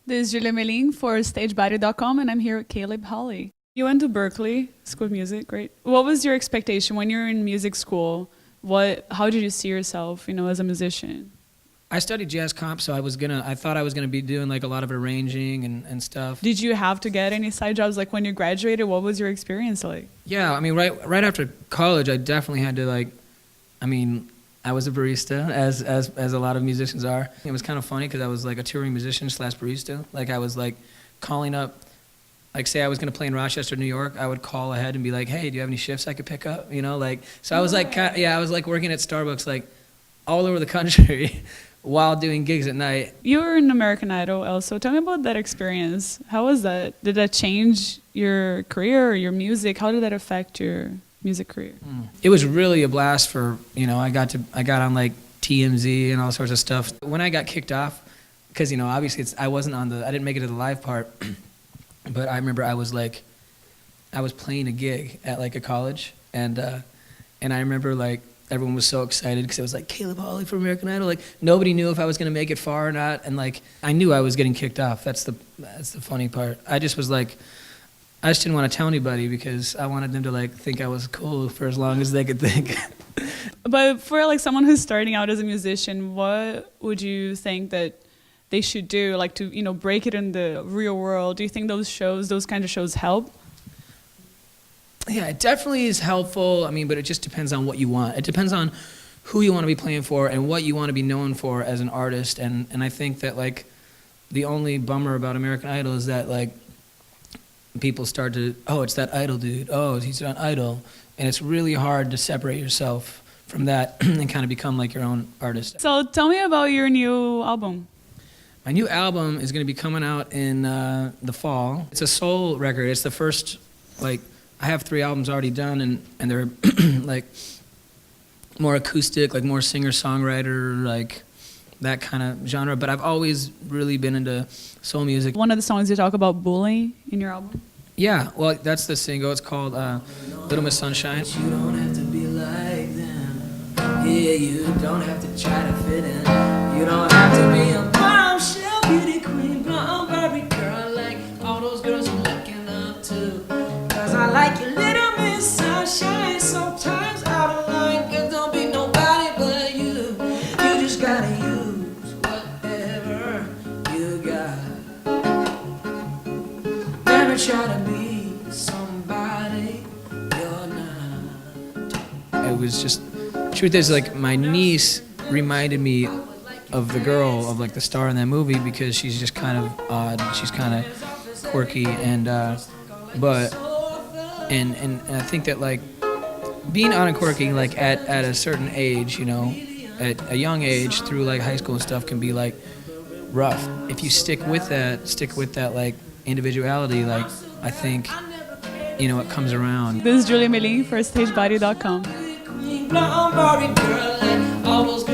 This is Julia Melim for StageBuddy.com, and I'm here with Caleb Hawley. You went to Berkeley School of Music, right? What was your expectation when you were in music school? How did you see yourself, as a musician? I studied jazz comp, so I thought I was gonna be doing like a lot of arranging and stuff. Did you have to get any side jobs? Like when you graduated, what was your experience like? Yeah, I mean, right after college, I definitely had to I was a barista, as a lot of musicians are. It was kind of funny because I was like a touring musician / barista. Like I was like calling up, like say I was gonna play in Rochester, New York, I would call ahead and be like, hey, do you have any shifts I could pick up? So I was like, I was like working at Starbucks like all over the country while doing gigs at night. You were in American Idol also. Tell me about that experience. How was that? Did that change your career or your music? How did that affect your music career? It was really a blast for, I got on like TMZ and all sorts of stuff. When I got kicked off, because, obviously I didn't make it to the live part, but I remember I was playing a gig at like a college, and I remember like everyone was so excited because it was like Caleb Hawley from American Idol. Like nobody knew if I was going to make it far or not, and like I knew I was getting kicked off. That's the funny part. I just didn't want to tell anybody because I wanted them to like think I was cool for as long as they could think. But for like someone who's starting out as a musician, what would you think that they should do, like to break it in the real world? Do you think those kind of shows help? Yeah, it definitely is helpful. I mean, but it just depends on what you want. It depends on who you want to be playing for and what you want to be known for as an artist. And I think that like the only bummer about American Idol is that like people start to, oh, it's that Idol dude. Oh, he's on Idol. And it's really hard to separate yourself from that and kind of become like your own artist. So tell me about your new album. My new album is going to be coming out in the fall. It's a soul record. It's the first, like, I have 3 albums already done, and they're like more acoustic, like more singer-songwriter, like that kind of genre. But I've always really been into soul music. One of the songs you talk about bullying in your album? Yeah, well, that's the single. It's called Little Miss Sunshine. You don't have to be like them. Yeah, you don't have to try to fit in. You don't have to be a bombshell beauty queen, blonde Barbie girl like all those girls I'm looking up to. Cause I like your Little Miss Sunshine. Sometimes out of line, cause don't be nobody but you. You just gotta use whatever you got. Never try to be somebody you're not. It was just, truth is, like, my niece reminded me of the girl, of like the star in that movie, because she's just kind of odd, she's kind of quirky, and I think that like being odd and quirky, like at a certain age, at a young age through like high school and stuff, can be like rough. If you stick with that like individuality, like I think it comes around. This is Julia Melim for StageBuddy.com. Blonde Barbie girl, like all those